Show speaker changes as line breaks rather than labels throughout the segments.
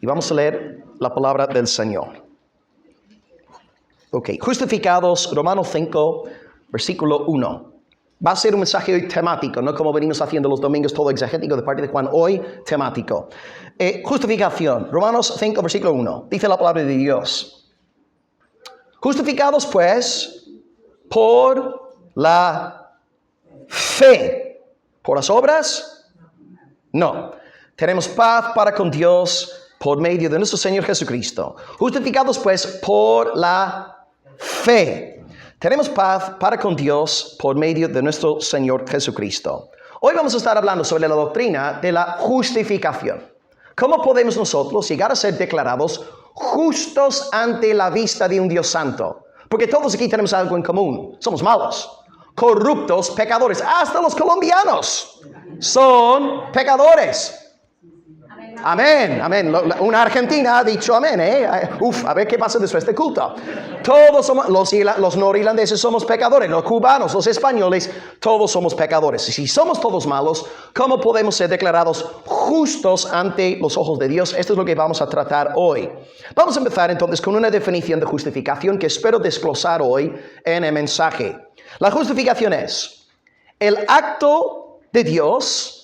Y vamos a leer la palabra del Señor. Ok, justificados, Romanos 5, versículo 1. Va a ser un mensaje hoy temático, no como venimos haciendo los domingos, todo exegético de parte de Juan, hoy temático. Justificación, Romanos 5, versículo 1. Dice la palabra de Dios. Justificados pues por la fe. ¿Por las obras? No. Tenemos paz para con Dios por medio de nuestro Señor Jesucristo. Justificados pues por la fe. Tenemos paz para con Dios por medio de nuestro Señor Jesucristo. Hoy vamos a estar hablando sobre la doctrina de la justificación. ¿Cómo podemos nosotros llegar a ser declarados justos ante la vista de un Dios santo? Porque todos aquí tenemos algo en común. Somos malos, corruptos, pecadores. Hasta los colombianos son pecadores. Amén, amén. Una argentina ha dicho amén, a ver qué pasa después de culto. Todos somos, los norirlandeses somos pecadores, los cubanos, los españoles, todos somos pecadores. Y si somos todos malos, ¿cómo podemos ser declarados justos ante los ojos de Dios? Esto es lo que vamos a tratar hoy. Vamos a empezar entonces con una definición de justificación que espero desglosar hoy en el mensaje. La justificación es el acto de Dios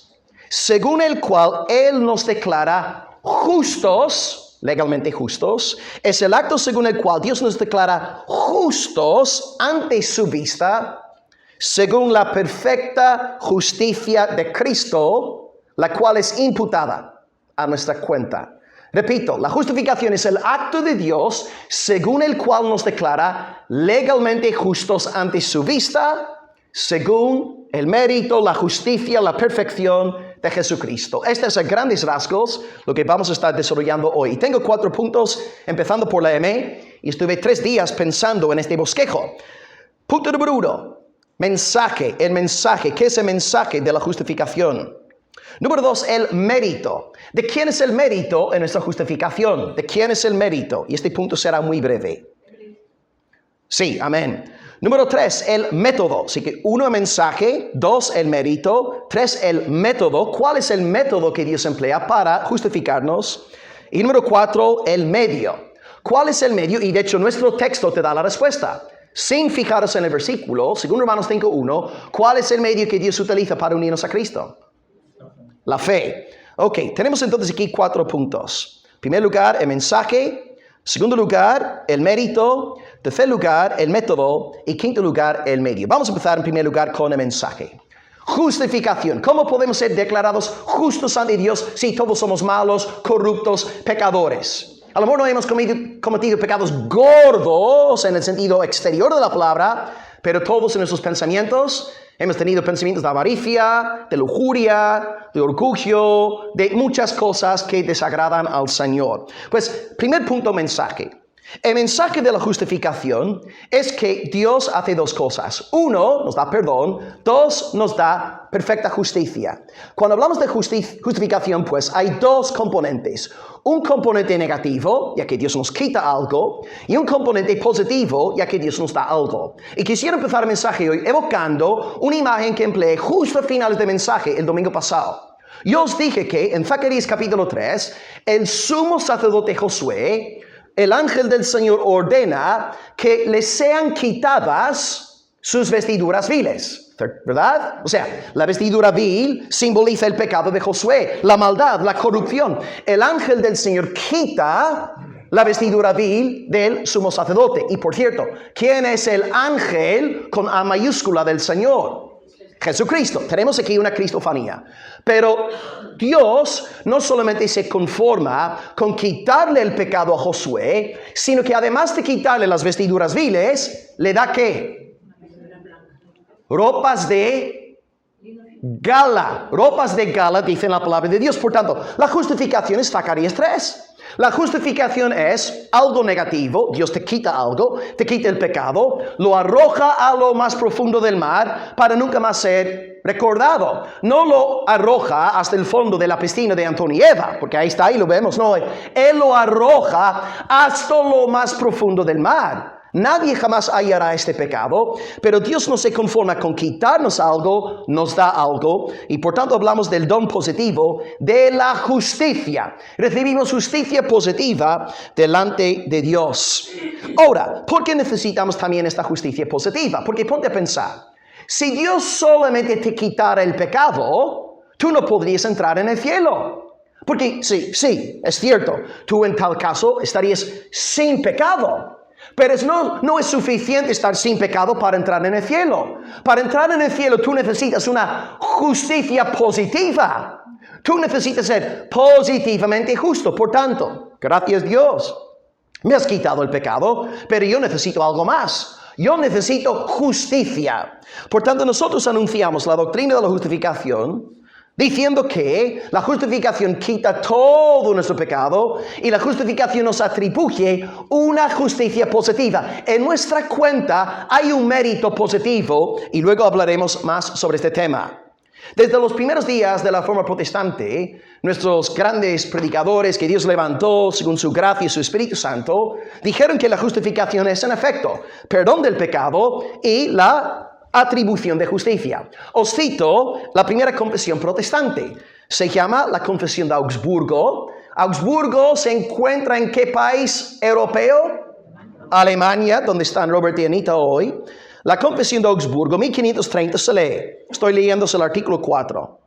según el cual Él nos declara justos, legalmente justos. Es el acto según el cual Dios nos declara justos ante su vista, según la perfecta justicia de Cristo, la cual es imputada a nuestra cuenta. Repito, la justificación es el acto de Dios según el cual nos declara legalmente justos ante su vista, según el mérito, la justicia, la perfección de Jesucristo. Este es a grandes rasgos lo que vamos a estar desarrollando hoy. Tengo 4 puntos, empezando por la M, y estuve 3 días pensando en este bosquejo. Punto número 1, mensaje, el mensaje. ¿Qué es el mensaje de la justificación? Número 2, el mérito. ¿De quién es el mérito en nuestra justificación? ¿De quién es el mérito? Y este punto será muy breve. Sí, amén. Número 3, el método. Así que 1, el mensaje. 2, el mérito. 3, el método. ¿Cuál es el método que Dios emplea para justificarnos? Y número 4, el medio. ¿Cuál es el medio? Y de hecho nuestro texto te da la respuesta. Sin fijaros en el versículo, según Romanos 5:1, ¿cuál es el medio que Dios utiliza para unirnos a Cristo? La fe. Ok, tenemos entonces aquí 4 puntos. En primer lugar, el mensaje. Segundo lugar, el mérito. Tercer lugar, el método. Y quinto lugar, el medio. Vamos a empezar en primer lugar con el mensaje. Justificación. ¿Cómo podemos ser declarados justos ante Dios si todos somos malos, corruptos, pecadores? A lo mejor no hemos cometido pecados gordos en el sentido exterior de la palabra, pero todos en nuestros pensamientos hemos tenido pensamientos de avaricia, de lujuria, de orgullo, de muchas cosas que desagradan al Señor. Pues, primer punto, mensaje. El mensaje de la justificación es que Dios hace 2 cosas. 1, nos da perdón. 2, nos da perfecta justicia. Cuando hablamos de justificación, pues hay 2 componentes. Un componente negativo, ya que Dios nos quita algo, y un componente positivo, ya que Dios nos da algo. Y quisiera empezar el mensaje hoy evocando una imagen que empleé justo a finales del mensaje el domingo pasado. Yo os dije que en Zacarías capítulo 3, el sumo sacerdote Josué, el ángel del Señor ordena que le sean quitadas sus vestiduras viles, ¿verdad? O sea, la vestidura vil simboliza el pecado de Josué, la maldad, la corrupción. El ángel del Señor quita la vestidura vil del sumo sacerdote. Y por cierto, ¿quién es el ángel con A mayúscula del Señor? Jesucristo. Tenemos aquí una cristofanía. Pero Dios no solamente se conforma con quitarle el pecado a Josué, sino que además de quitarle las vestiduras viles, le da ¿qué? Ropas de gala. Ropas de gala, dice la palabra de Dios. Por tanto, la justificación es Zacarías 3. La justificación es algo negativo. Dios te quita algo, te quita el pecado, lo arroja a lo más profundo del mar para nunca más ser recordado. No lo arroja hasta el fondo de la piscina de Antón y Eva, porque ahí está, ahí lo vemos. No, Él lo arroja hasta lo más profundo del mar. Nadie jamás hallará este pecado, pero Dios no se conforma con quitarnos algo, nos da algo, y por tanto hablamos del don positivo de la justicia. Recibimos justicia positiva delante de Dios. Ahora, ¿por qué necesitamos también esta justicia positiva? Porque ponte a pensar, si Dios solamente te quitara el pecado, tú no podrías entrar en el cielo. Porque sí, es cierto, tú en tal caso estarías sin pecado. Pero no es suficiente estar sin pecado para entrar en el cielo. Para entrar en el cielo tú necesitas una justicia positiva. Tú necesitas ser positivamente justo. Por tanto, gracias Dios, me has quitado el pecado, pero yo necesito algo más. Yo necesito justicia. Por tanto, nosotros anunciamos la doctrina de la justificación, diciendo que la justificación quita todo nuestro pecado y la justificación nos atribuye una justicia positiva. En nuestra cuenta hay un mérito positivo y luego hablaremos más sobre este tema. Desde los primeros días de la Reforma Protestante, nuestros grandes predicadores que Dios levantó según su gracia y su Espíritu Santo, dijeron que la justificación es en efecto perdón del pecado y la atribución de justicia. Os cito la primera confesión protestante. Se llama la Confesión de Augsburgo. Augsburgo se encuentra ¿en qué país europeo? Alemania, donde están Robert y Anita hoy. La Confesión de Augsburgo, 1530 se lee. Estoy leyéndose el artículo 4.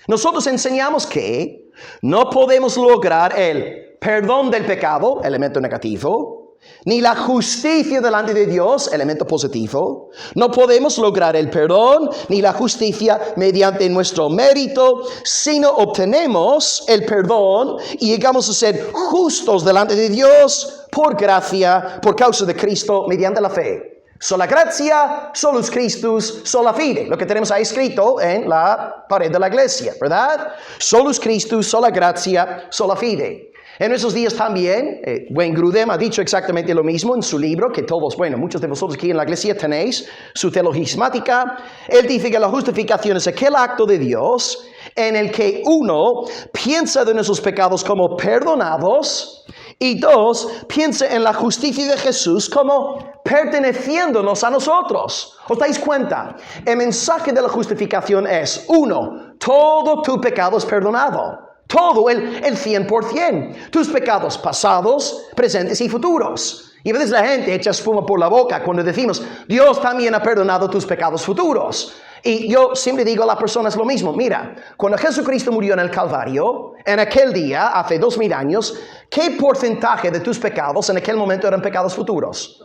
Nosotros enseñamos que no podemos lograr el perdón del pecado, elemento negativo, ni la justicia delante de Dios, elemento positivo. No podemos lograr el perdón ni la justicia mediante nuestro mérito, sino obtenemos el perdón y llegamos a ser justos delante de Dios por gracia, por causa de Cristo, mediante la fe. Sola gratia, solus Christus, sola fide. Lo que tenemos ahí escrito en la pared de la iglesia, ¿verdad? Solus Christus, sola gratia, sola fide. En esos días también, Wayne Grudem ha dicho exactamente lo mismo en su libro, que todos, muchos de vosotros aquí en la iglesia tenéis su teología sistemática. Él dice que la justificación es aquel acto de Dios en el que uno piensa de nuestros pecados como perdonados y dos, piensa en la justicia de Jesús como perteneciéndonos a nosotros. ¿Os dais cuenta? El mensaje de la justificación es, uno, todo tu pecado es perdonado. Todo, el 100%. Tus pecados pasados, presentes y futuros. Y a veces la gente echa espuma por la boca cuando decimos, Dios también ha perdonado tus pecados futuros. Y yo siempre digo a las personas lo mismo. Mira, cuando Jesucristo murió en el Calvario, en aquel día, hace 2000 años, ¿qué porcentaje de tus pecados en aquel momento eran pecados futuros?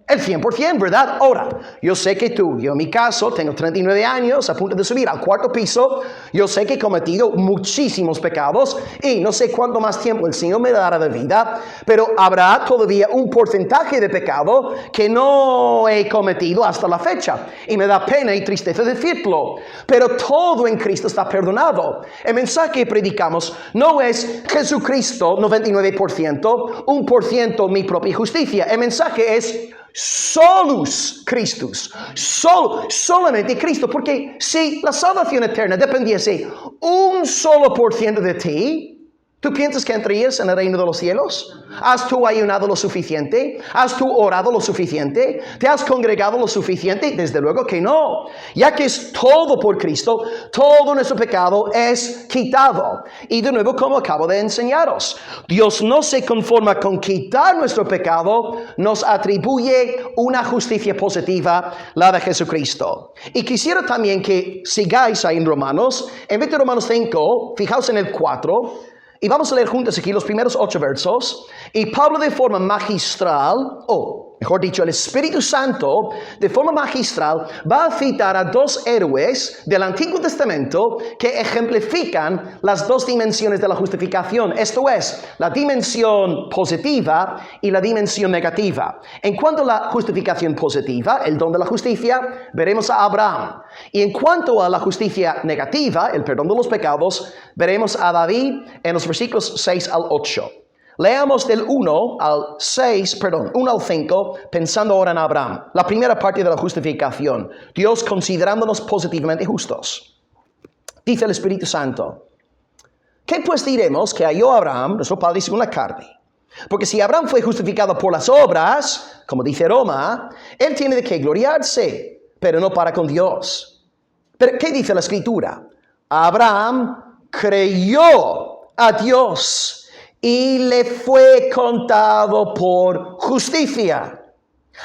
El 100%, ¿verdad? Ahora, yo sé que yo en mi caso, tengo 39 años, a punto de subir al 4º piso. Yo sé que he cometido muchísimos pecados y no sé cuánto más tiempo el Señor me dará de vida, pero habrá todavía un porcentaje de pecado que no he cometido hasta la fecha. Y me da pena y tristeza decirlo, pero todo en Cristo está perdonado. El mensaje que predicamos no es Jesucristo 99%, 1% mi propia justicia. El mensaje es solus Christus, solamente Cristo, porque si la salvación eterna dependiese 1% de ti, ¿tú piensas que entrarías en el reino de los cielos? ¿Has tú ayunado lo suficiente? ¿Has tú orado lo suficiente? ¿Te has congregado lo suficiente? Desde luego que no. Ya que es todo por Cristo, todo nuestro pecado es quitado. Y de nuevo, como acabo de enseñaros, Dios no se conforma con quitar nuestro pecado, nos atribuye una justicia positiva, la de Jesucristo. Y quisiera también que sigáis ahí en Romanos, en vez de Romanos 5, fijaos en el 4, y vamos a leer juntos aquí los primeros 8 versos. Y Pablo de forma magistral, mejor dicho, el Espíritu Santo de forma magistral va a citar a 2 héroes del Antiguo Testamento que ejemplifican las 2 dimensiones de la justificación. Esto es, la dimensión positiva y la dimensión negativa. En cuanto a la justificación positiva, el don de la justicia, veremos a Abraham. Y en cuanto a la justicia negativa, el perdón de los pecados, veremos a David en los versículos 6 al 8. Leamos del 1 al 5, pensando ahora en Abraham. La primera parte de la justificación. Dios considerándonos positivamente justos. Dice el Espíritu Santo: ¿qué pues diremos que halló Abraham, nuestro padre según la carne? Porque si Abraham fue justificado por las obras, como dice Roma, él tiene de qué gloriarse, pero no para con Dios. Pero ¿qué dice la Escritura? Abraham creyó a Dios y le fue contado por justicia.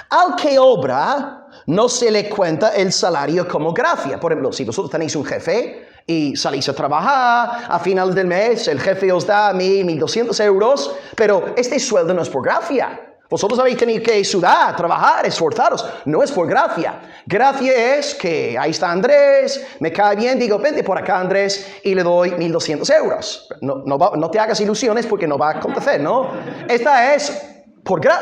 Al que obra, no se le cuenta el salario como gracia. Por ejemplo, si vosotros tenéis un jefe y salís a trabajar, a final del mes el jefe os da 1,200 euros, pero este sueldo no es por gracia. Vosotros habéis tenido que sudar, trabajar, esforzaros. No es por gracia. Gracia es que ahí está Andrés, me cae bien, digo, vente por acá Andrés y le doy 1,200 euros. No te hagas ilusiones porque no va a acontecer, ¿no? Esta es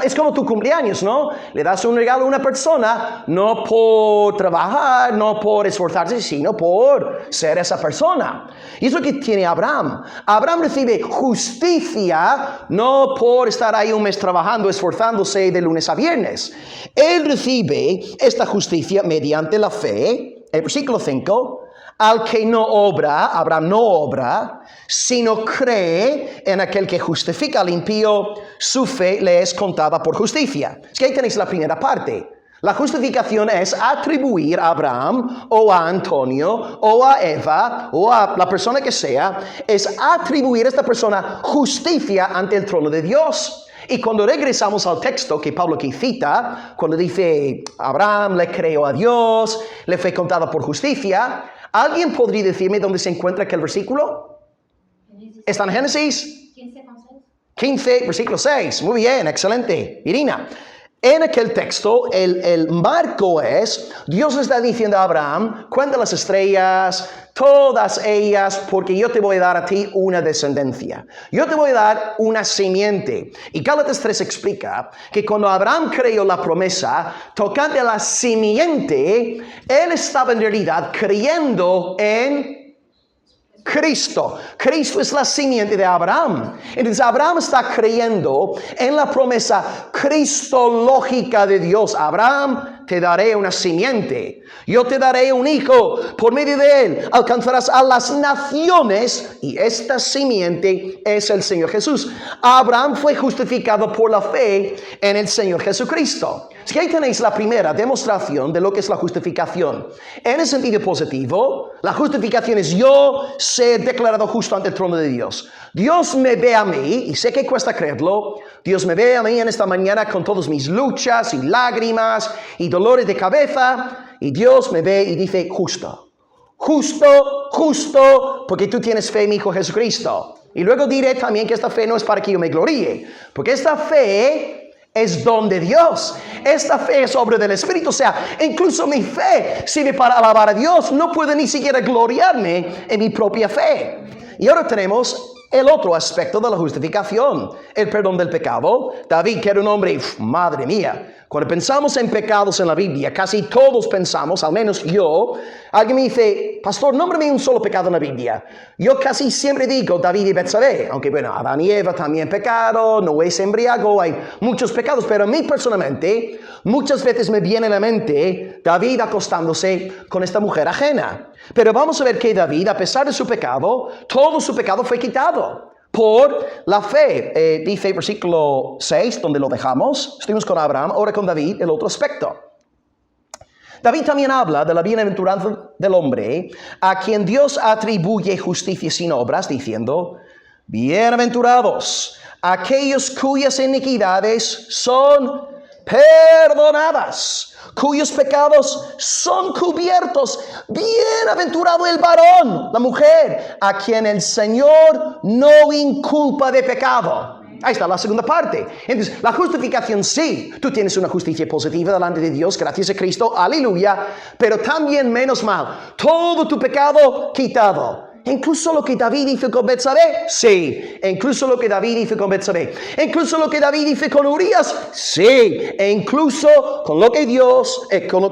es como tu cumpleaños, ¿no? Le das un regalo a una persona, no por trabajar, no por esforzarse, sino por ser esa persona. Y eso que tiene Abraham. Abraham recibe justicia, no por estar ahí un mes trabajando, esforzándose de lunes a viernes. Él recibe esta justicia mediante la fe. El versículo 5. Al que no obra, Abraham no obra, sino cree en aquel que justifica al impío, su fe le es contada por justicia. Es que ahí tenéis la primera parte. La justificación es atribuir a Abraham, o a Antonio, o a Eva, o a la persona que sea, es atribuir a esta persona justicia ante el trono de Dios. Y cuando regresamos al texto que Pablo aquí cita, cuando dice Abraham le creyó a Dios, le fue contada por justicia, ¿alguien podría decirme dónde se encuentra aquel versículo? ¿Está en Génesis? 15, versículo 6. Muy bien, excelente. Irina, en aquel texto el marco es, Dios está diciendo a Abraham, cuenta las estrellas, todas ellas, porque yo te voy a dar a ti una descendencia. Yo te voy a dar una simiente. Y Gálatas 3 explica que cuando Abraham creyó la promesa, tocante a la simiente, él estaba en realidad creyendo en Cristo. Cristo es la simiente de Abraham. Entonces Abraham está creyendo en la promesa cristológica de Dios. Abraham, te daré una simiente. Yo te daré un hijo. Por medio de él alcanzarás a las naciones. Y esta simiente es el Señor Jesús. Abraham fue justificado por la fe en el Señor Jesucristo. Así que ahí tenéis la primera demostración de lo que es la justificación. En el sentido positivo, la justificación es yo ser declarado justo ante el trono de Dios. Dios me ve a mí, y sé que cuesta creerlo, Dios me ve a mí en esta mañana con todas mis luchas y lágrimas y dolores de cabeza, y Dios me ve y dice justo. Justo, justo, porque tú tienes fe en mi Hijo Jesucristo. Y luego diré también que esta fe no es para que yo me gloríe, porque esta fe es don de Dios. Esta fe es obra del Espíritu. O sea, incluso mi fe sirve para alabar a Dios. No puedo ni siquiera gloriarme en mi propia fe. Y ahora tenemos el otro aspecto de la justificación, el perdón del pecado. David, que era un hombre, madre mía, cuando pensamos en pecados en la Biblia, casi todos pensamos, al menos yo, alguien me dice, pastor, nómbrame un solo pecado en la Biblia. Yo casi siempre digo David y Betsabé, aunque bueno, Adán y Eva también pecaron, Noé se embriagó, hay muchos pecados, pero a mí personalmente, muchas veces me viene a la mente David acostándose con esta mujer ajena. Pero vamos a ver que David, a pesar de su pecado, todo su pecado fue quitado por la fe. Dice versículo 6, donde lo dejamos. Estuvimos con Abraham, ahora con David, el otro aspecto. David también habla de la bienaventuranza del hombre, a quien Dios atribuye justicia sin obras, diciendo, bienaventurados aquellos cuyas iniquidades son perdonadas, cuyos pecados son cubiertos. Bienaventurado el varón, la mujer, a quien el Señor no inculpa de pecado. Ahí está la segunda parte. Entonces, la justificación sí, tú tienes una justicia positiva delante de Dios, gracias a Cristo, aleluya, pero también menos mal, todo tu pecado quitado. Incluso lo que David hizo con Betsabé, sí. Incluso lo que David hizo con Betsabé. Incluso lo que David hizo con Urías, sí. E incluso con lo que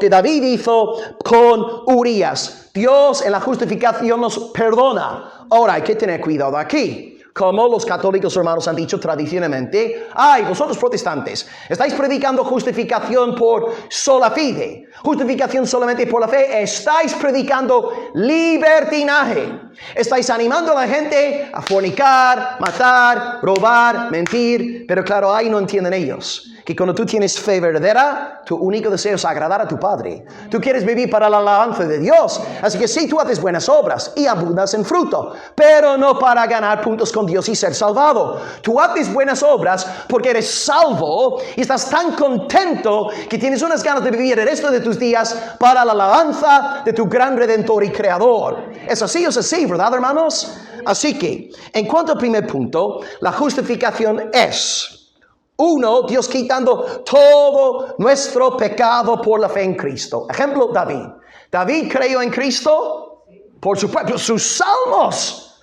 David hizo con Urías. Dios en la justificación nos perdona. Ahora hay que tener cuidado aquí. Como los católicos hermanos han dicho tradicionalmente, ay, vosotros protestantes, estáis predicando justificación por sola fide. Justificación solamente por la fe. Estáis predicando libertinaje. Estáis animando a la gente a fornicar, matar, robar, mentir. Pero claro, ahí no entienden ellos que cuando tú tienes fe verdadera, tu único deseo es agradar a tu Padre. Tú quieres vivir para la alabanza de Dios. Así que sí, tú haces buenas obras y abundas en fruto, pero no para ganar puntos con Dios y ser salvado. Tú haces buenas obras porque eres salvo y estás tan contento que tienes unas ganas de vivir el resto de tus días para la alabanza de tu gran Redentor y Creador. ¿Es así o es así, verdad, hermanos? Así que, en cuanto al primer punto, la justificación es... 1, Dios quitando todo nuestro pecado por la fe en Cristo. Ejemplo, David. David creyó en Cristo, por supuesto, sus salmos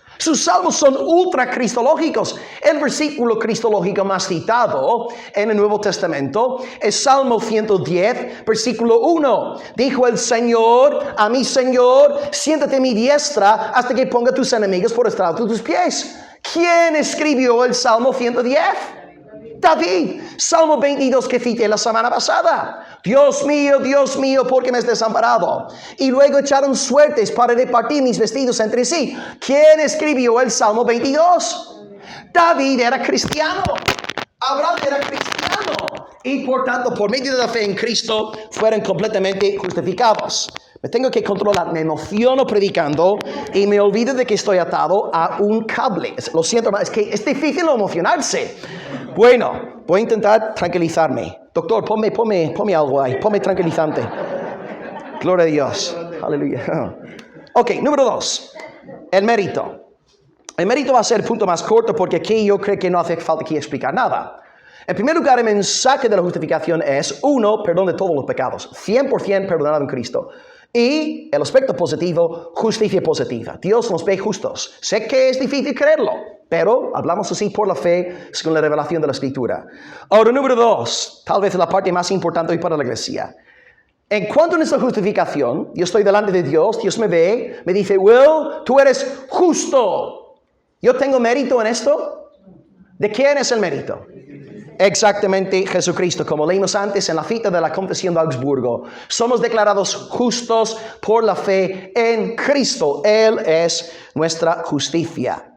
son ultra cristológicos. El versículo cristológico más citado en el Nuevo Testamento es Salmo 110, versículo 1. Dijo el Señor a mi Señor, siéntate a mi diestra hasta que ponga tus enemigos por estrado de tus pies. ¿Quién escribió el Salmo 110? David. Salmo 22 que cité la semana pasada. Dios mío, ¿por qué me has desamparado? Y luego echaron suertes para repartir mis vestidos entre sí. ¿Quién escribió el Salmo 22? David era cristiano. Abraham era cristiano. Y por tanto, por medio de la fe en Cristo, fueron completamente justificados. Me tengo que controlar, me emociono predicando y me olvido de que estoy atado a un cable. Lo siento, es que es difícil no emocionarse. Bueno, voy a intentar tranquilizarme. Doctor, ponme algo ahí, ponme tranquilizante. Gloria a Dios. Aleluya. Ok, número 2. El mérito. El mérito va a ser el punto más corto porque aquí yo creo que no hace falta aquí explicar nada. En primer lugar, el mensaje de la justificación es 1, perdón de todos los pecados. 100% perdonado en Cristo. Y el aspecto positivo, justicia positiva. Dios nos ve justos. Sé que es difícil creerlo, pero hablamos así por la fe, según la revelación de la Escritura. Ahora, número 2, tal vez la parte más importante hoy para la iglesia. En cuanto a nuestra justificación, yo estoy delante de Dios, Dios me ve, me dice, Will, tú eres justo. ¿Yo tengo mérito en esto? ¿De quién es el mérito? Exactamente Jesucristo, como leímos antes en la cita de la Confesión de Augsburgo. Somos declarados justos por la fe en Cristo. Él es nuestra justicia.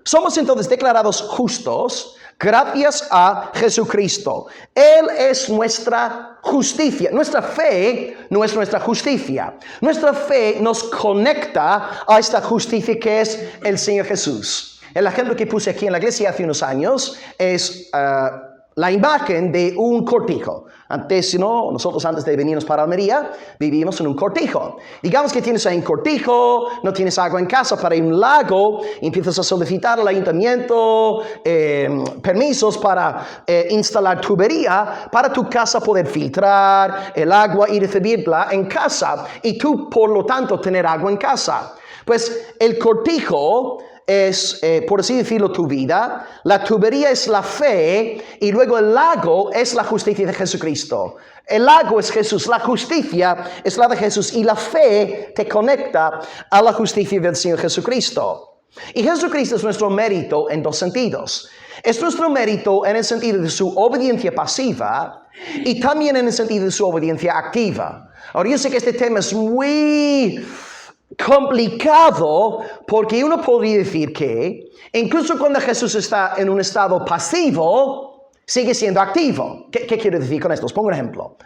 Somos entonces declarados justos gracias a Jesucristo. Él es nuestra justicia. Nuestra fe no es nuestra justicia. Nuestra fe nos conecta a esta justicia que es el Señor Jesús. El ejemplo que puse aquí en la iglesia hace unos años es la imagen de un cortijo. Nosotros antes de venirnos para Almería, vivíamos en un cortijo. Digamos que tienes ahí un cortijo, no tienes agua en casa para ir a un lago, y empiezas a solicitar al ayuntamiento permisos para instalar tubería para tu casa poder filtrar el agua y recibirla en casa. Y tú, por lo tanto, tener agua en casa. Pues el cortijo es, por así decirlo, tu vida. La tubería es la fe y luego el lago es la justicia de Jesucristo. El lago es Jesús, la justicia es la de Jesús y la fe te conecta a la justicia del Señor Jesucristo. Y Jesucristo es nuestro mérito en 2 sentidos. Es nuestro mérito en el sentido de su obediencia pasiva y también en el sentido de su obediencia activa. Ahora yo sé que este tema es muy complicado porque uno podría decir que incluso cuando Jesús está en un estado pasivo, sigue siendo activo. ¿Qué quiero decir con esto? Os pongo un ejemplo.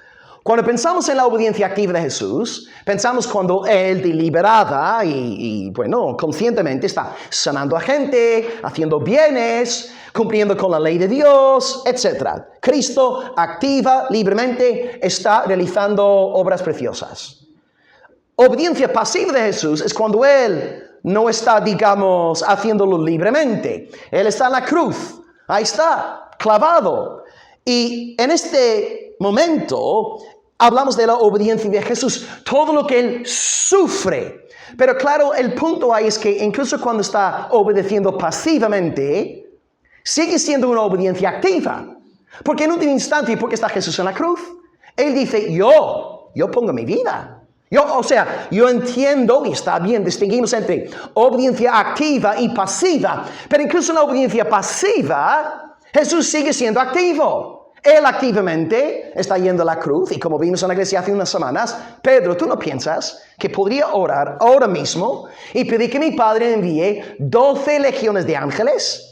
Cuando pensamos en la obediencia activa de Jesús, pensamos cuando Él deliberada y conscientemente está sanando a gente, haciendo bienes, cumpliendo con la ley de Dios, etc. Cristo activa, libremente, está realizando obras preciosas. Obediencia pasiva de Jesús es cuando Él no está, digamos, haciéndolo libremente. Él está en la cruz. Ahí está, clavado. Y en este momento hablamos de la obediencia de Jesús. Todo lo que Él sufre. Pero claro, el punto ahí es que incluso cuando está obedeciendo pasivamente, sigue siendo una obediencia activa. Porque en último instante, ¿por qué está Jesús en la cruz? Él dice, yo pongo mi vida. Yo entiendo, y está bien, distinguimos entre obediencia activa y pasiva, pero incluso en la obediencia pasiva, Jesús sigue siendo activo. Él activamente está yendo a la cruz y como vimos en la iglesia hace unas semanas, Pedro, ¿tú no piensas que podría orar ahora mismo y pedir que mi Padre envíe 12 legiones de ángeles?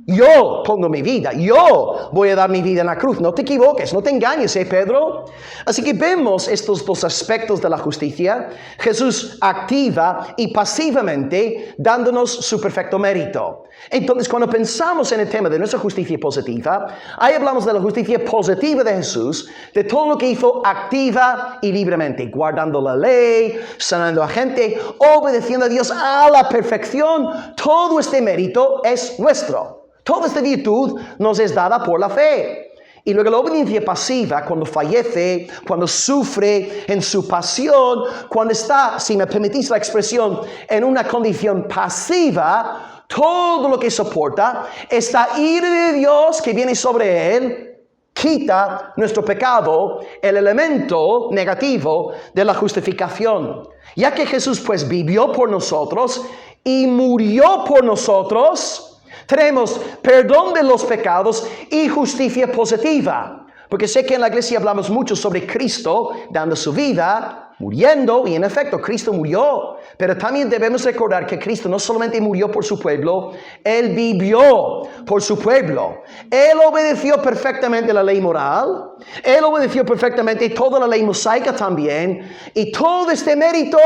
Yo pongo mi vida, yo voy a dar mi vida en la cruz. No te equivoques, no te engañes, Pedro. Así que vemos estos dos aspectos de la justicia. Jesús activa y pasivamente dándonos su perfecto mérito. Entonces, cuando pensamos en el tema de nuestra justicia positiva, ahí hablamos de la justicia positiva de Jesús, de todo lo que hizo activa y libremente, guardando la ley, sanando a gente, obedeciendo a Dios a la perfección. Todo este mérito es nuestro. Toda esta virtud nos es dada por la fe. Y luego la obediencia pasiva, cuando fallece, cuando sufre en su pasión, cuando está, si me permitís la expresión, en una condición pasiva, todo lo que soporta, esta ira de Dios que viene sobre él, quita nuestro pecado, el elemento negativo de la justificación. Ya que Jesús pues vivió por nosotros y murió por nosotros, tenemos perdón de los pecados y justicia positiva. Porque sé que en la iglesia hablamos mucho sobre Cristo dando su vida, muriendo, y en efecto Cristo murió. Pero también debemos recordar que Cristo no solamente murió por su pueblo, Él vivió por su pueblo. Él obedeció perfectamente la ley moral, Él obedeció perfectamente toda la ley mosaica también, y todo este mérito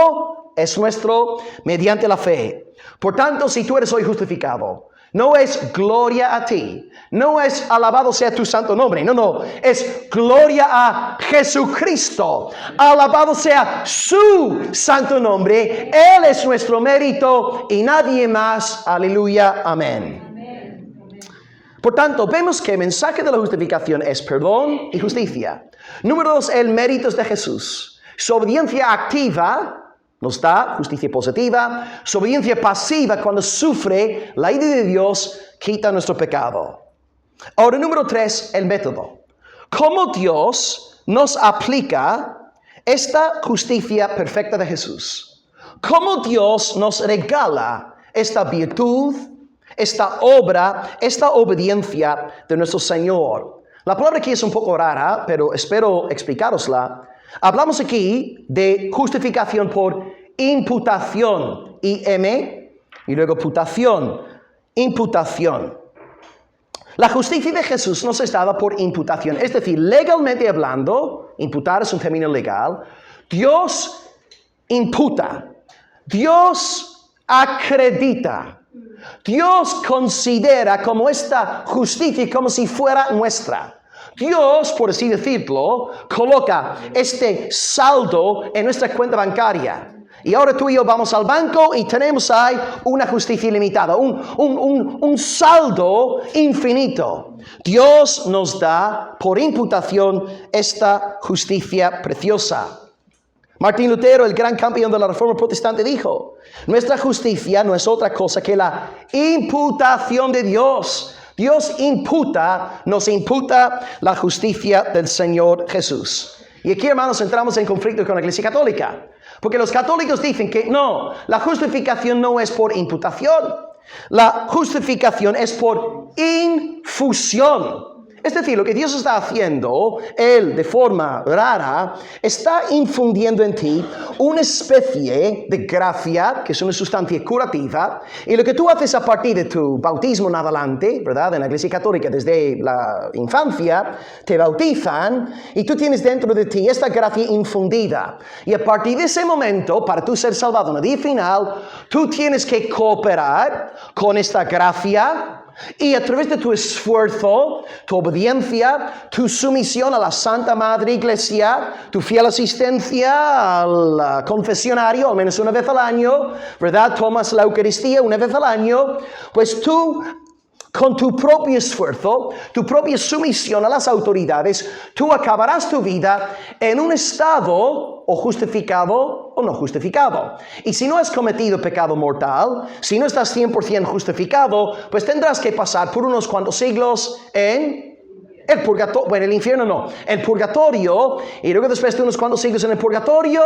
es nuestro mediante la fe. Por tanto, si tú eres hoy justificado, no es gloria a ti, no es alabado sea tu santo nombre, no, es gloria a Jesucristo, alabado sea su santo nombre, Él es nuestro mérito y nadie más, aleluya, amén. Por tanto, vemos que el mensaje de la justificación es perdón y justicia. Número 2, el mérito de Jesús. Su obediencia activa nos da justicia positiva. Su obediencia pasiva, cuando sufre la ira de Dios, quita nuestro pecado. Ahora, número 3, el método. ¿Cómo Dios nos aplica esta justicia perfecta de Jesús? ¿Cómo Dios nos regala esta virtud, esta obra, esta obediencia de nuestro Señor? La palabra aquí es un poco rara, pero espero explicarosla. Hablamos aquí de justificación por imputación, I-M, y luego putación, imputación. La justicia de Jesús nos es dada por imputación, es decir, legalmente hablando, imputar es un término legal, Dios imputa, Dios acredita, Dios considera como esta justicia como si fuera nuestra. Dios, por así decirlo, coloca este saldo en nuestra cuenta bancaria. Y ahora tú y yo vamos al banco y tenemos ahí una justicia ilimitada, un saldo infinito. Dios nos da por imputación esta justicia preciosa. Martín Lutero, el gran campeón de la Reforma Protestante, dijo: nuestra justicia no es otra cosa que la imputación de Dios. Dios nos imputa la justicia del Señor Jesús. Y aquí, hermanos, entramos en conflicto con la Iglesia Católica. Porque los católicos dicen que no, la justificación no es por imputación. La justificación es por infusión. Es decir, lo que Dios está haciendo, Él de forma rara, está infundiendo en ti una especie de gracia, que es una sustancia curativa, y lo que tú haces a partir de tu bautismo en adelante, ¿verdad? En la Iglesia Católica, desde la infancia, te bautizan, y tú tienes dentro de ti esta gracia infundida. Y a partir de ese momento, para tú ser salvado en el día final, tú tienes que cooperar con esta gracia, y a través de tu esfuerzo, tu obediencia, tu sumisión a la Santa Madre Iglesia, tu fiel asistencia al confesionario, al menos una vez al año, ¿verdad? Tomas la Eucaristía una vez al año, pues tú, con tu propio esfuerzo, tu propia sumisión a las autoridades, tú acabarás tu vida en un estado o justificado o no justificado. Y si no has cometido pecado mortal, si no estás 100% justificado, pues tendrás que pasar por unos cuantos siglos en el purgatorio, bueno, el infierno no, el purgatorio, y luego después de unos cuantos siglos en el purgatorio,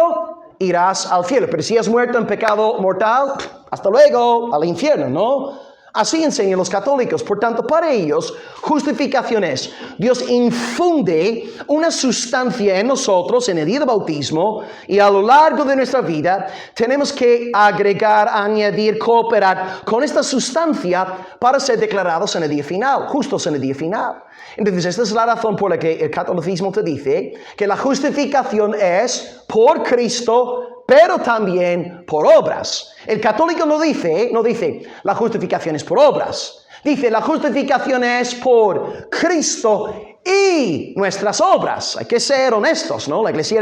irás al cielo. Pero si has muerto en pecado mortal, hasta luego, al infierno, ¿no? Así enseñan los católicos. Por tanto, para ellos, justificación es: Dios infunde una sustancia en nosotros en el día de bautismo, y a lo largo de nuestra vida tenemos que agregar, añadir, cooperar con esta sustancia para ser declarados en el día final, justos en el día final. Entonces, esta es la razón por la que el catolicismo te dice que la justificación es por Cristo, pero también por obras. El católico no dice la justificación es por obras. Dice la justificación es por Cristo y nuestras obras. Hay que ser honestos, ¿no? La Iglesia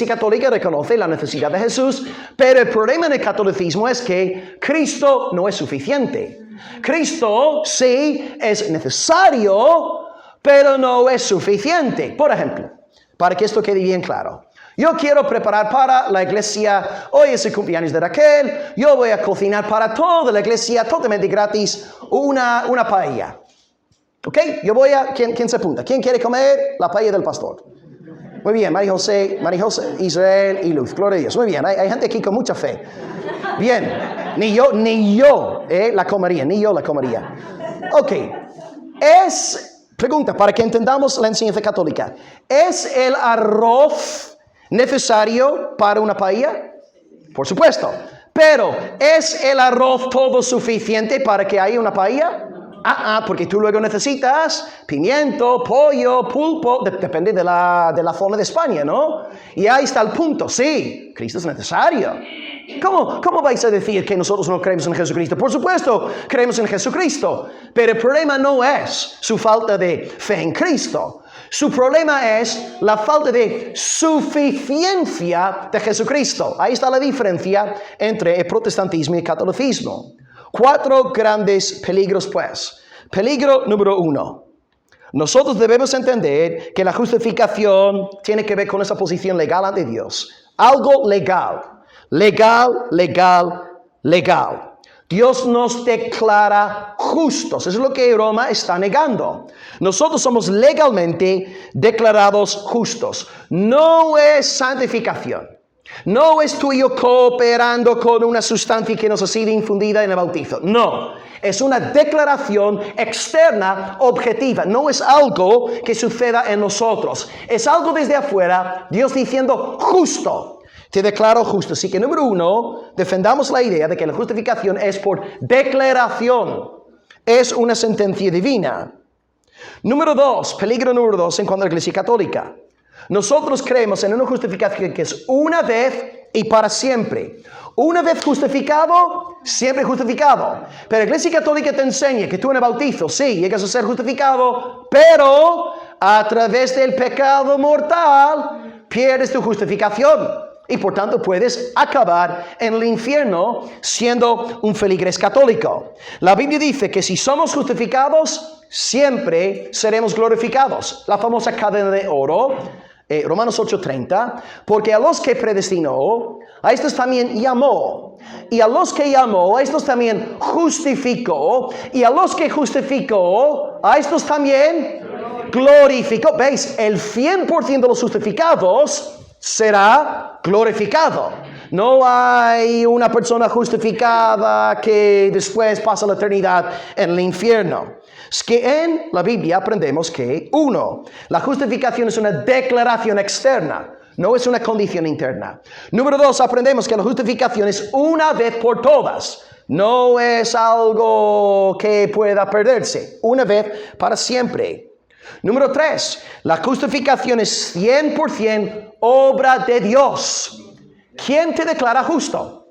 católica reconoce la necesidad de Jesús, pero el problema en el catolicismo es que Cristo no es suficiente. Cristo sí es necesario, pero no es suficiente. Por ejemplo, para que esto quede bien claro, yo quiero preparar para la iglesia, hoy es el cumpleaños de Raquel, yo voy a cocinar para toda la iglesia, totalmente gratis, una paella. ¿Ok? ¿Quién se apunta? ¿Quién quiere comer la paella del pastor? Muy bien, María José, Israel y Luz, gloria a Dios. Muy bien, hay gente aquí con mucha fe. Bien, ni yo la comería. Ok, pregunta, para que entendamos la enseñanza católica, ¿es el arroz necesario para una paella? Por supuesto. Pero, ¿es el arroz todo suficiente para que haya una paella? Porque tú luego necesitas pimiento, pollo, pulpo, depende de la zona de España, ¿no? Y ahí está el punto. Sí, Cristo es necesario. ¿Cómo vais a decir que nosotros no creemos en Jesucristo? Por supuesto, creemos en Jesucristo. Pero el problema no es su falta de fe en Cristo. Su problema es la falta de suficiencia de Jesucristo. Ahí está la diferencia entre el protestantismo y el catolicismo. 4 grandes peligros, pues. Peligro número 1. Nosotros debemos entender que la justificación tiene que ver con esa posición legal ante Dios. Algo legal. Legal. Dios nos declara justos. Eso es lo que Roma está negando. Nosotros somos legalmente declarados justos. No es santificación. No es tú y yo cooperando con una sustancia que nos ha sido infundida en el bautizo. No, es una declaración externa, objetiva. No es algo que suceda en nosotros. Es algo desde afuera, Dios diciendo justo. Te declaro justo. Así que número 1, defendamos la idea de que la justificación es por declaración. Es una sentencia divina. Número 2, peligro número 2 en cuanto a la Iglesia Católica. Nosotros creemos en una justificación que es una vez y para siempre. Una vez justificado, siempre justificado. Pero la Iglesia Católica te enseña que tú en el bautizo, sí, llegas a ser justificado, pero a través del pecado mortal pierdes tu justificación. Y por tanto puedes acabar en el infierno siendo un feligrés católico. La Biblia dice que si somos justificados, siempre seremos glorificados. La famosa cadena de oro, Romanos 8:30, porque a los que predestinó, a estos también llamó. Y a los que llamó, a estos también justificó. Y a los que justificó, a estos también glorificó. ¿Veis? El 100% de los justificados será glorificado. No hay una persona justificada que después pasa la eternidad en el infierno. Es que en la Biblia aprendemos que 1, la justificación es una declaración externa, no es una condición interna. Número 2, aprendemos que la justificación es una vez por todas. No es algo que pueda perderse. Una vez para siempre. Número 3, la justificación es 100% obra de Dios. ¿Quién te declara justo?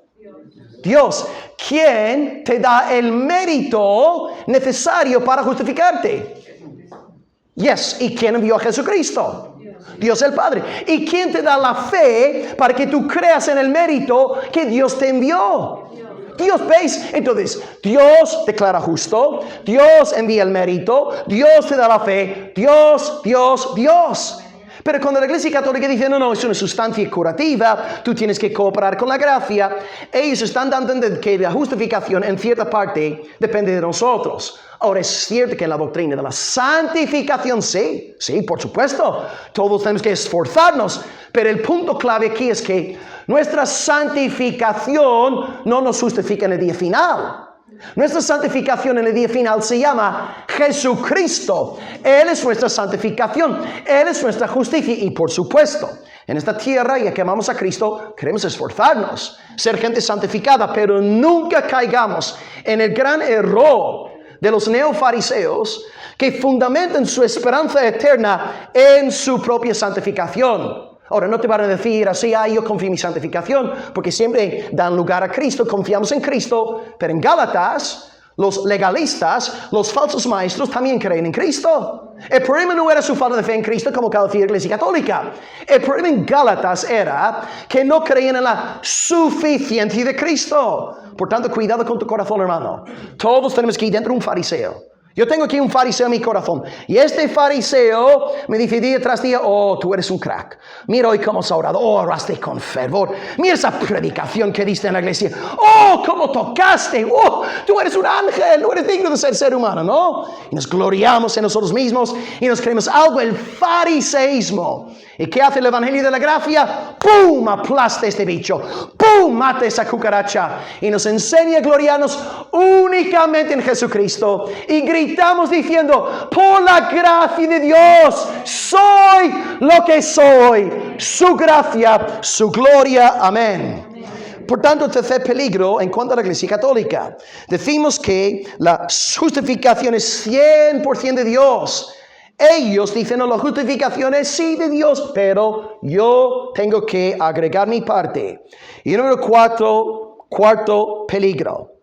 Dios. ¿Quién te da el mérito necesario para justificarte? Yes. ¿Y quién envió a Jesucristo? Dios el Padre. ¿Y quién te da la fe para que tú creas en el mérito que Dios te envió? Dios, ¿veis? Entonces, Dios declara justo, Dios envía el mérito, Dios te da la fe, Dios. Pero cuando la Iglesia Católica dice, no, es una sustancia curativa, tú tienes que cooperar con la gracia, ellos están dando a entender que la justificación en cierta parte depende de nosotros. Ahora, es cierto que en la doctrina de la santificación, sí, por supuesto, todos tenemos que esforzarnos, pero el punto clave aquí es que nuestra santificación no nos justifica en el día final. Nuestra santificación en el día final se llama Jesucristo. Él es nuestra santificación. Él es nuestra justicia. Y por supuesto, en esta tierra, ya que amamos a Cristo, queremos esforzarnos, ser gente santificada, pero nunca caigamos en el gran error de los neofariseos que fundamentan su esperanza eterna en su propia santificación. Ahora, no te van a decir así, yo confío en mi santificación, porque siempre dan lugar a Cristo, confiamos en Cristo, pero en Gálatas, los legalistas, los falsos maestros también creen en Cristo. El problema no era su falta de fe en Cristo como califica la Iglesia Católica. El problema en Gálatas era que no creían en la suficiencia de Cristo. Por tanto, cuidado con tu corazón, hermano. Todos tenemos que ir dentro de un fariseo. Yo tengo aquí un fariseo en mi corazón. Y este fariseo me dice día tras día, tú eres un crack. Mira hoy cómo has orado. Oraste con fervor. Mira esa predicación que diste en la iglesia. Cómo tocaste. Tú eres un ángel. No eres digno de ser humano, ¿no? Y nos gloriamos en nosotros mismos y nos creemos algo. El fariseísmo. ¿Y qué hace el evangelio de la gracia? ¡Pum! Aplasta este bicho. ¡Pum! Mata esa cucaracha. Y nos enseña a gloriarnos únicamente en Jesucristo. Y gritamos diciendo, por la gracia de Dios, soy lo que soy. Su gracia, su gloria. Amén. Por tanto, el tercer peligro en cuanto a la Iglesia Católica. Decimos que la justificación es 100% de Dios. Ellos dicen, la justificación es sí de Dios, pero yo tengo que agregar mi parte. Y número cuarto peligro.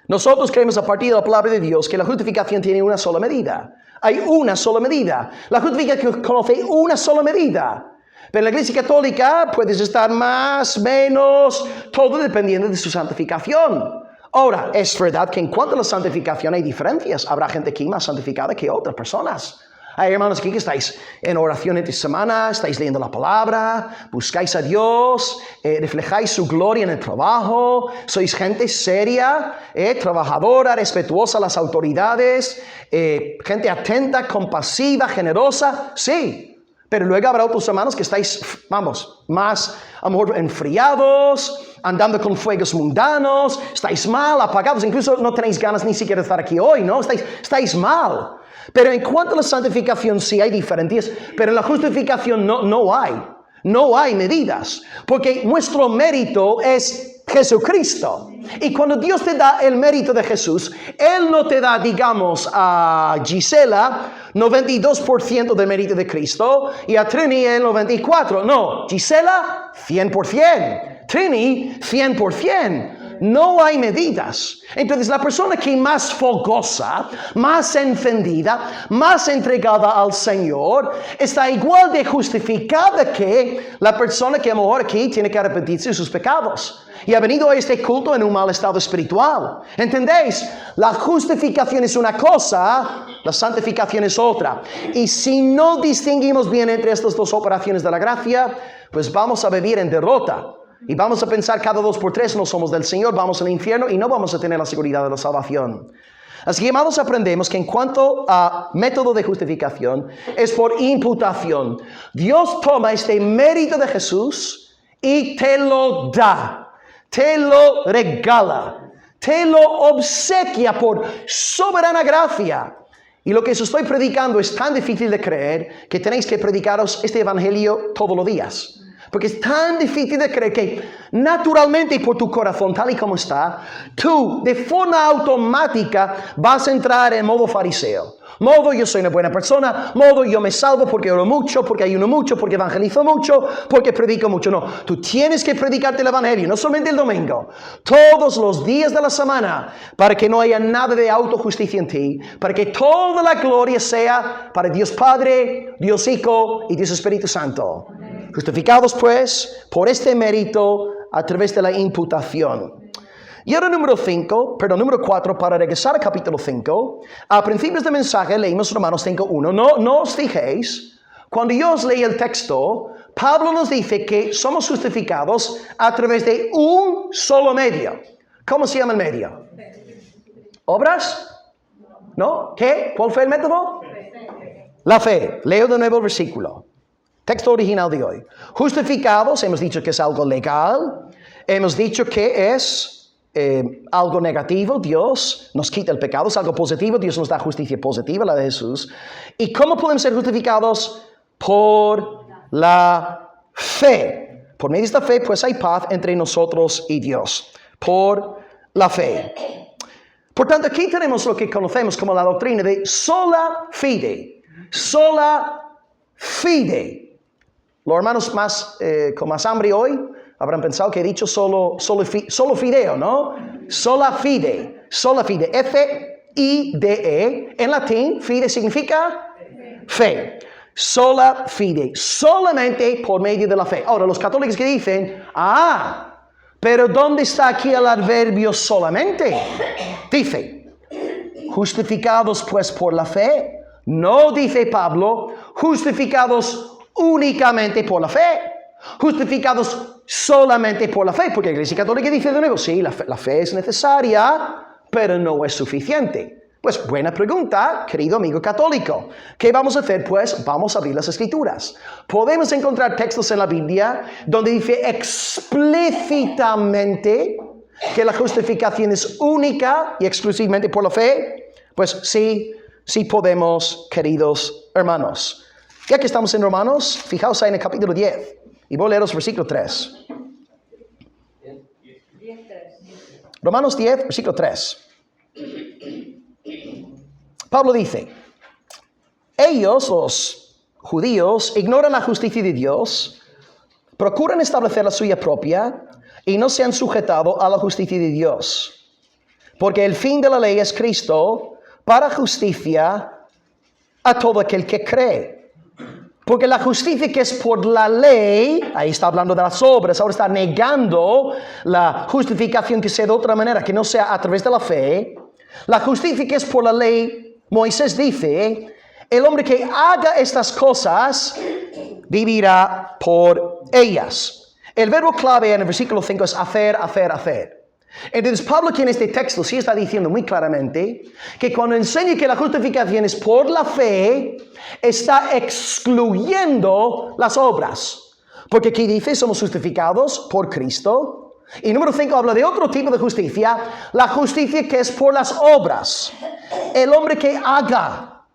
Nosotros creemos a partir de la palabra de Dios que la justificación tiene una sola medida. Hay una sola medida. La justificación conoce una sola medida. Pero en la Iglesia Católica puedes estar más, menos, todo dependiendo de su santificación. Ahora, es verdad que en cuanto a la santificación hay diferencias. Habrá gente aquí más santificada que otras personas. Hay hermanos aquí que estáis en oración esta semana, estáis leyendo la palabra, buscáis a Dios, reflejáis su gloria en el trabajo, sois gente seria, trabajadora, respetuosa a las autoridades, gente atenta, compasiva, generosa, sí. Pero luego habrá otros hermanos que estáis, más a lo mejor enfriados, andando con fuegos mundanos, estáis mal, apagados, incluso no tenéis ganas ni siquiera de estar aquí hoy, ¿no? Estáis mal. Pero en cuanto a la santificación sí hay diferencias, pero en la justificación no hay medidas, porque nuestro mérito es Jesucristo. Y cuando Dios te da el mérito de Jesús, Él no te da, digamos, a Gisela 92% del mérito de Cristo y a Trini el 94%. No, Gisela 100%, Trini 100%. No hay medidas. Entonces la persona que más fogosa, más encendida, más entregada al Señor, está igual de justificada que la persona que a lo mejor aquí tiene que arrepentirse de sus pecados y ha venido a este culto en un mal estado espiritual. ¿Entendéis? La justificación es una cosa, la santificación es otra. Y si no distinguimos bien entre estas dos operaciones de la gracia, pues vamos a vivir en derrota. Y vamos a pensar cada 2 por 3 no somos del Señor, vamos al infierno y no vamos a tener la seguridad de la salvación. Así que, amados, aprendemos que en cuanto a método de justificación es por imputación. Dios toma este mérito de Jesús y te lo da, te lo regala, te lo obsequia por soberana gracia. Y lo que os estoy predicando es tan difícil de creer que tenéis que predicaros este evangelio todos los días. Porque es tan difícil de creer que naturalmente por tu corazón, tal y como está, tú de forma automática vas a entrar en modo fariseo. Modo yo soy una buena persona, modo yo me salvo porque oro mucho, porque ayuno mucho, porque evangelizo mucho, porque predico mucho. No, tú tienes que predicarte el evangelio, no solamente el domingo, todos los días de la semana, para que no haya nada de autojusticia en ti, para que toda la gloria sea para Dios Padre, Dios Hijo y Dios Espíritu Santo. Justificados pues por este mérito a través de la imputación. Y ahora número 4, para regresar al capítulo 5, a principios del mensaje leímos Romanos 5:1. No os fijéis, cuando yo os leí el texto, Pablo nos dice que somos justificados a través de un solo medio. ¿Cómo se llama el medio? ¿Obras? ¿No? ¿Qué? ¿Cuál fue el método? La fe. Leo de nuevo el versículo. Texto original de hoy. Justificados, hemos dicho que es algo legal. Hemos dicho que es algo negativo, Dios nos quita el pecado, es algo positivo, Dios nos da justicia positiva, la de Jesús. ¿Y cómo podemos ser justificados? Por la fe. Por medio de esta fe, pues hay paz entre nosotros y Dios. Por la fe. Por tanto, aquí tenemos lo que conocemos como la doctrina de sola fide. Sola fide. Los hermanos con más hambre hoy habrán pensado que he dicho solo fideo, ¿no? Sola fide. Sola fide. F-I-D-E. En latín, fide significa fe. Sola fide. Solamente por medio de la fe. Ahora, los católicos que dicen, pero ¿dónde está aquí el adverbio solamente? Dice, justificados pues por la fe. No dice Pablo, justificados únicamente por la fe. Justificados solamente por la fe. Porque la Iglesia Católica dice de nuevo, sí, la fe es necesaria, pero no es suficiente. Pues buena pregunta, querido amigo católico. ¿Qué vamos a hacer? Pues vamos a abrir las Escrituras. Podemos encontrar textos en la Biblia donde dice explícitamente que la justificación es única y exclusivamente por la fe. Pues sí podemos, queridos hermanos. Ya que estamos en Romanos, fijaos ahí en el capítulo 10. Y voy a leeros versículo 3. Romanos 10, versículo 3. Pablo dice, ellos, los judíos, ignoran la justicia de Dios, procuran establecer la suya propia y no se han sujetado a la justicia de Dios. Porque el fin de la ley es Cristo para justicia a todo aquel que cree. Porque la justicia que es por la ley, ahí está hablando de las obras, ahora está negando la justificación que sea de otra manera, que no sea a través de la fe. La justicia que es por la ley, Moisés dice, el hombre que haga estas cosas vivirá por ellas. El verbo clave en el versículo 5 es hacer, hacer, hacer. Entonces Pablo aquí en este texto sí está diciendo muy claramente que cuando enseña que la justificación es por la fe, está excluyendo las obras. Porque aquí dice, somos justificados por Cristo. Y número 5 habla de otro tipo de justicia, la justicia que es por las obras. El hombre que haga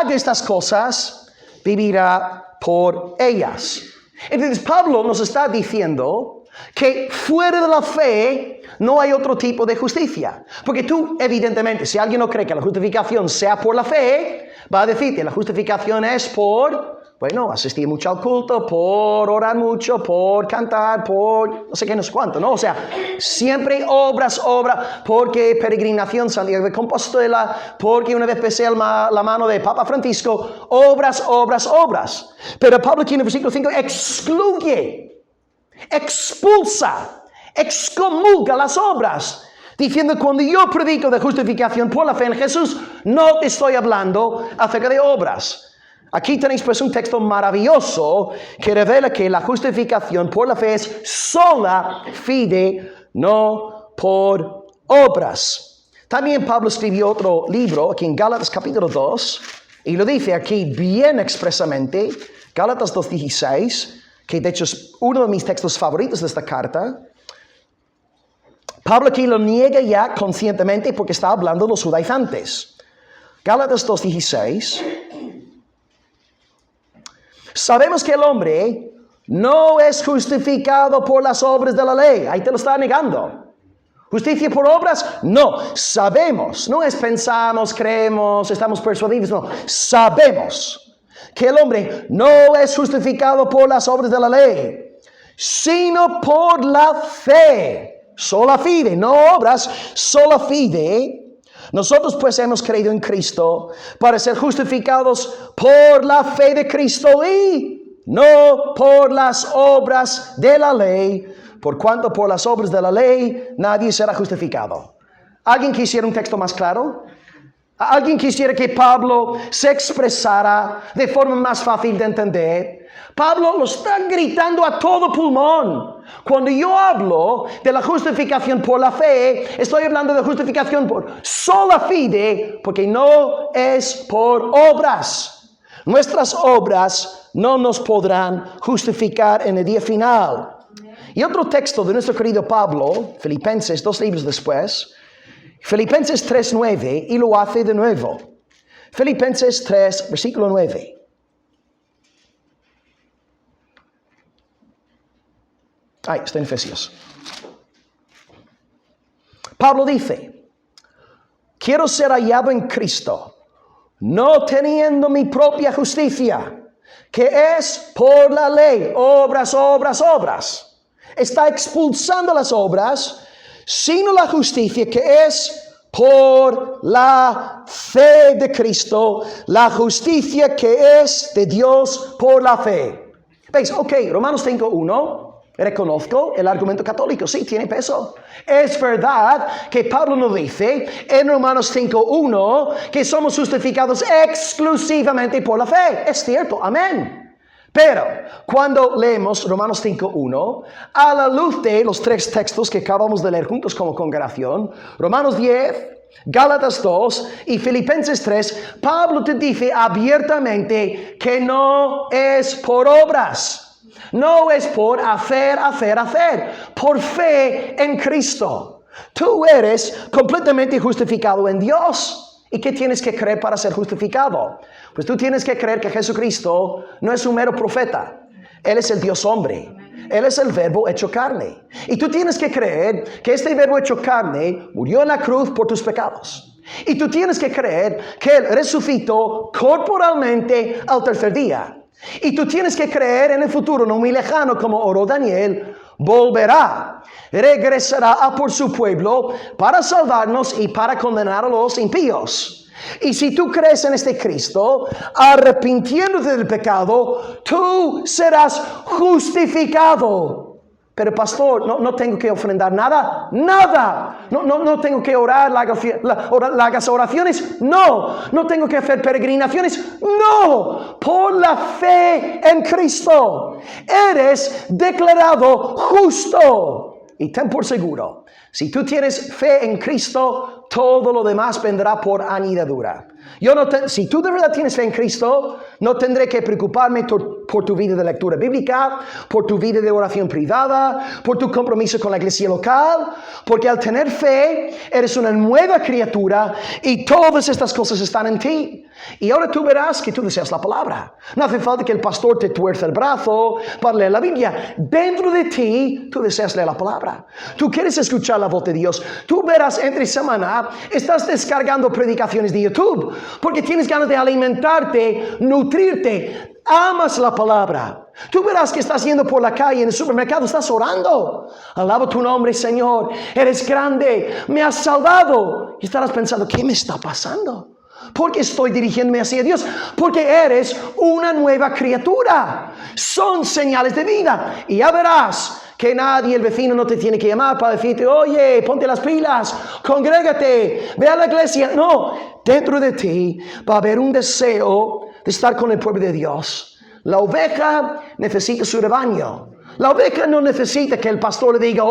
estas cosas, vivirá por ellas. Entonces Pablo nos está diciendo que fuera de la fe no hay otro tipo de justicia. Porque tú, evidentemente, si alguien no cree que la justificación sea por la fe, va a decir que la justificación es por, asistir mucho al culto, por orar mucho, por cantar, por no sé qué, no sé cuánto, ¿no? O sea, siempre obras, porque peregrinación Santiago de Compostela, porque una vez besé la mano de Papa Francisco, obras. Pero Pablo aquí en el versículo 5 excluye, expulsa, excomulga las obras. Diciendo, cuando yo predico de justificación por la fe en Jesús, no te estoy hablando acerca de obras. Aquí tenéis pues un texto maravilloso que revela que la justificación por la fe es sola fide, no por obras. También Pablo escribió otro libro aquí en Gálatas capítulo 2 y lo dice aquí bien expresamente, Gálatas 2:16, que de hecho es uno de mis textos favoritos de esta carta. Pablo aquí lo niega ya conscientemente porque está hablando de los judaizantes. Gálatas 2:16. Sabemos que el hombre no es justificado por las obras de la ley. Ahí te lo está negando. ¿Justicia por obras? No. Sabemos. No es pensamos, creemos, estamos persuadidos. No. Sabemos que el hombre no es justificado por las obras de la ley, sino por la fe. Sola fide, no obras, sola fide. Nosotros pues hemos creído en Cristo para ser justificados por la fe de Cristo y no por las obras de la ley, por cuanto por las obras de la ley nadie será justificado. ¿Alguien quisiera un texto más claro? ¿Alguien quisiera que Pablo se expresara de forma más fácil de entender? Pablo lo está gritando a todo pulmón. Cuando yo hablo de la justificación por la fe, estoy hablando de justificación por sola fide, porque no es por obras. Nuestras obras no nos podrán justificar en el día final. Y otro texto de nuestro querido Pablo, Filipenses, 2 libros después, Filipenses 3:9, y lo hace de nuevo. Filipenses 3, versículo 9. Está en Efesios. Pablo dice, quiero ser hallado en Cristo, no teniendo mi propia justicia, que es por la ley, obras, obras, obras. Está expulsando las obras, sino la justicia que es por la fe de Cristo, la justicia que es de Dios por la fe. ¿Veis? Ok, Romanos 5:1. Reconozco el argumento católico, sí, tiene peso. Es verdad que Pablo nos dice en Romanos 5:1 que somos justificados exclusivamente por la fe. Es cierto, amén. Pero cuando leemos Romanos 5:1, a la luz de los 3 textos que acabamos de leer juntos como congregación, Romanos 10, Gálatas 2 y Filipenses 3, Pablo te dice abiertamente que no es por obras. No es por hacer, por fe en Cristo. Tú eres completamente justificado en Dios. ¿Y qué tienes que creer para ser justificado? Pues tú tienes que creer que Jesucristo no es un mero profeta. Él es el Dios hombre. Él es el verbo hecho carne. Y tú tienes que creer que este verbo hecho carne murió en la cruz por tus pecados. Y tú tienes que creer que Él resucitó corporalmente al tercer día. Y tú tienes que creer en el futuro, no muy lejano, como oró Daniel, volverá, regresará a por su pueblo para salvarnos y para condenar a los impíos. Y si tú crees en este Cristo, arrepintiéndote del pecado, tú serás justificado. Pero pastor, no tengo que ofrendar nada. No tengo que orar, hagas oraciones. No tengo que hacer peregrinaciones. No, por la fe en Cristo eres declarado justo. Y ten por seguro, si tú tienes fe en Cristo, todo lo demás vendrá por añadidura. Si tú de verdad tienes fe en Cristo, no tendré que preocuparme por tu vida de lectura bíblica, por tu vida de oración privada, por tu compromiso con la iglesia local, porque al tener fe, eres una nueva criatura y todas estas cosas están en ti. Y ahora tú verás que tú deseas la palabra. No hace falta que el pastor te tuerza el brazo para leer la Biblia. Dentro de ti, tú deseas leer la palabra. Tú quieres escuchar la voz de Dios. Tú verás entre semana, estás descargando predicaciones de YouTube, porque tienes ganas de alimentarte, nutrirte. Amas la palabra. Tú verás que estás yendo por la calle, en el supermercado, estás orando. Alabo tu nombre, Señor. Eres grande, me has salvado. Y estarás pensando, ¿qué me está pasando? ¿Por qué estoy dirigiéndome hacia Dios? Porque eres una nueva criatura. Son señales de vida. Y ya verás que nadie, el vecino, no te tiene que llamar para decirte, oye, ponte las pilas, congrégate, ve a la iglesia. No, dentro de ti va a haber un deseo de estar con el pueblo de Dios. La oveja necesita su rebaño. La oveja no necesita que el pastor le diga,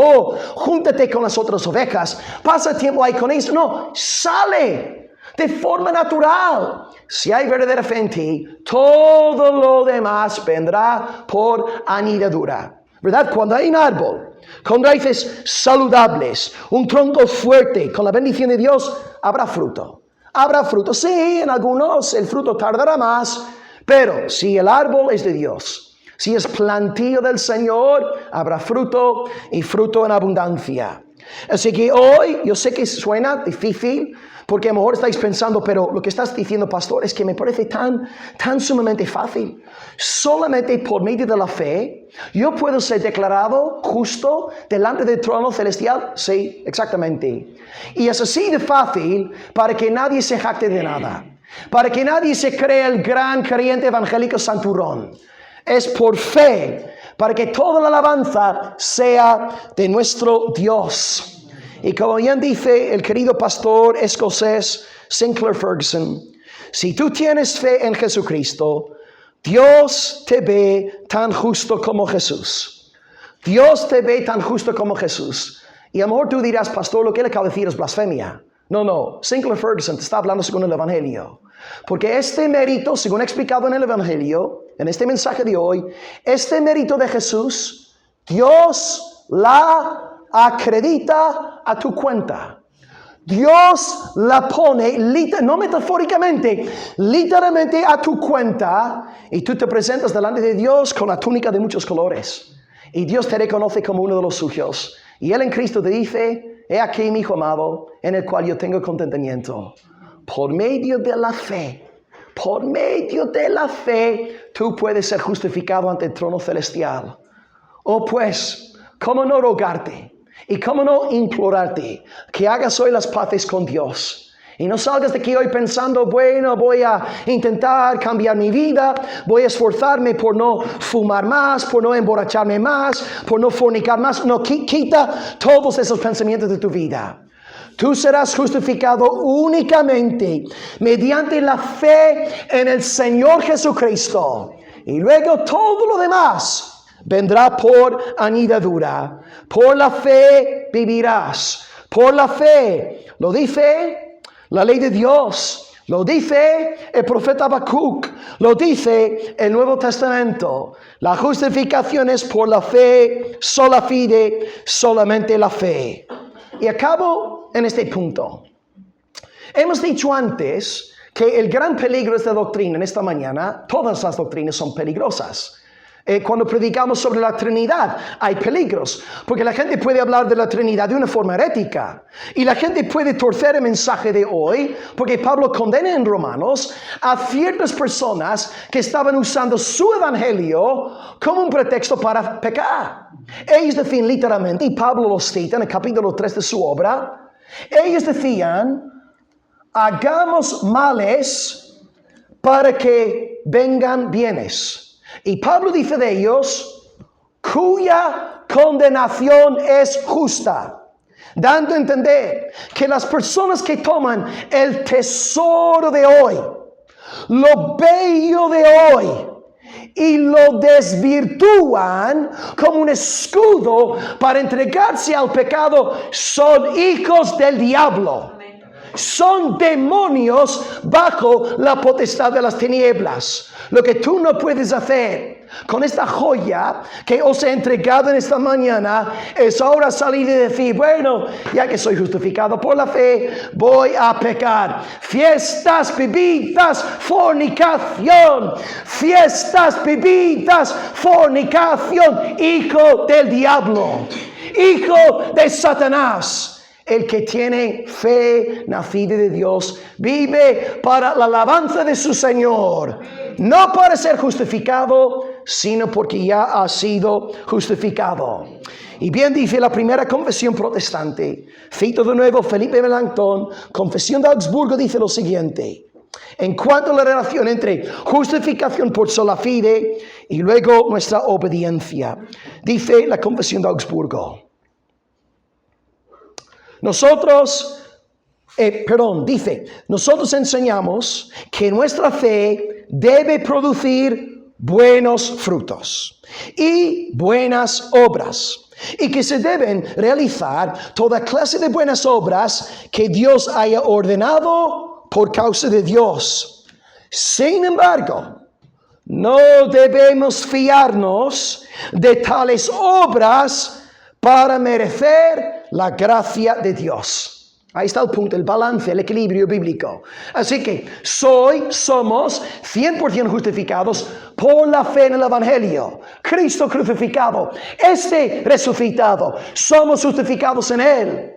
júntate con las otras ovejas, pasa tiempo ahí con ellos. No, sale de forma natural. Si hay verdadera fe en ti, todo lo demás vendrá por añadidura. ¿Verdad? Cuando hay un árbol con raíces saludables, un tronco fuerte, con la bendición de Dios, habrá fruto. Habrá fruto. Sí, en algunos el fruto tardará más, pero si el árbol es de Dios, si es plantío del Señor, habrá fruto y fruto en abundancia. Así que hoy, yo sé que suena difícil, porque a lo mejor estáis pensando, pero lo que estás diciendo, pastor, es que me parece tan sumamente fácil. Solamente por medio de la fe, yo puedo ser declarado justo delante del trono celestial. Sí, exactamente. Y es así de fácil para que nadie se jacte de nada. Para que nadie se crea el gran creyente evangélico santurrón. Es por fe, para que toda la alabanza sea de nuestro Dios. Y como bien dice el querido pastor escocés Sinclair Ferguson, si tú tienes fe en Jesucristo, Dios te ve tan justo como Jesús. Dios te ve tan justo como Jesús. Y a lo mejor tú dirás, pastor, lo que le acabo de decir es blasfemia. No, Sinclair Ferguson te está hablando según el Evangelio. Porque este mérito, según explicado en el Evangelio, en este mensaje de hoy, este mérito de Jesús, Dios la acredita a tu cuenta. Dios la pone, no metafóricamente, literalmente a tu cuenta, y tú te presentas delante de Dios con la túnica de muchos colores. Y Dios te reconoce como uno de los suyos. Y Él en Cristo te dice: he aquí mi hijo amado, en el cual yo tengo contentamiento. Por medio de la fe, tú puedes ser justificado ante el trono celestial. Oh pues, ¿cómo no rogarte? Y cómo no implorarte que hagas hoy las paces con Dios. Y no salgas de aquí hoy pensando: bueno, voy a intentar cambiar mi vida, voy a esforzarme por no fumar más, por no emborracharme más, por no fornicar más. No, quita todos esos pensamientos de tu vida. Tú serás justificado únicamente mediante la fe en el Señor Jesucristo. Y luego todo lo demás vendrá por añadidura. Por la fe vivirás. Por la fe. Lo dice la ley de Dios. Lo dice el profeta Habacuc. Lo dice el Nuevo Testamento. La justificación es por la fe, sola fide, solamente la fe. Y acabo en este punto. Hemos dicho antes que el gran peligro de esta doctrina en esta mañana, todas las doctrinas son peligrosas. Cuando predicamos sobre la Trinidad hay peligros, porque la gente puede hablar de la Trinidad de una forma herética, y la gente puede torcer el mensaje de hoy, porque Pablo condena en Romanos a ciertas personas que estaban usando su evangelio como un pretexto para pecar. Ellos decían literalmente, y Pablo los cita en el capítulo 3 de su obra, ellos decían: hagamos males para que vengan bienes. Y Pablo dice de ellos: cuya condenación es justa, dando a entender que las personas que toman el tesoro de hoy, lo bello de hoy, y lo desvirtúan como un escudo para entregarse al pecado, son hijos del diablo. Son demonios bajo la potestad de las tinieblas. Lo que tú no puedes hacer con esta joya que os he entregado en esta mañana es ahora salir y decir: bueno, ya que soy justificado por la fe, voy a pecar. Fiestas, bebidas, fornicación. Fiestas, bebidas, fornicación. Hijo del diablo. Hijo de Satanás. El que tiene fe nacida de Dios vive para la alabanza de su Señor. No para ser justificado, sino porque ya ha sido justificado. Y bien dice la primera confesión protestante. Cito de nuevo Felipe Melanchthon. Confesión de Augsburgo dice lo siguiente. En cuanto a la relación entre justificación por sola fide y luego nuestra obediencia. Dice la confesión de Augsburgo. Nosotros enseñamos que nuestra fe debe producir buenos frutos y buenas obras, y que se deben realizar toda clase de buenas obras que Dios haya ordenado por causa de Dios. Sin embargo, no debemos fiarnos de tales obras para merecer la gracia de Dios. Ahí está el punto, el balance, el equilibrio bíblico. Así que somos 100% justificados por la fe en el Evangelio. Cristo crucificado, resucitado, somos justificados en Él.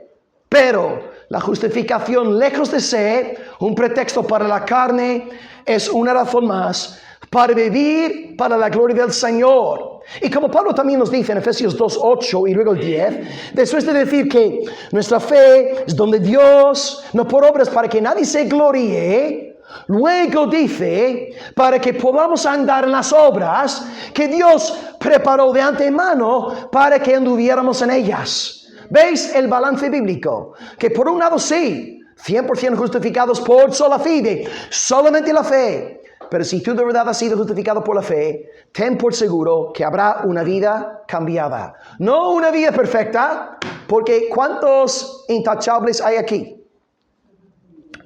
Pero la justificación, lejos de ser un pretexto para la carne, es una razón más para vivir para la gloria del Señor. Y como Pablo también nos dice en Efesios 2:8 y luego el 10, después de decir que nuestra fe es don de Dios, no por obras para que nadie se gloríe, luego dice para que podamos andar en las obras que Dios preparó de antemano para que anduviéramos en ellas. ¿Veis el balance bíblico? Que por un lado sí, 100% justificados por sola fide, solamente la fe. Pero si tú de verdad has sido justificado por la fe, ten por seguro que habrá una vida cambiada. No una vida perfecta, porque ¿cuántos intachables hay aquí?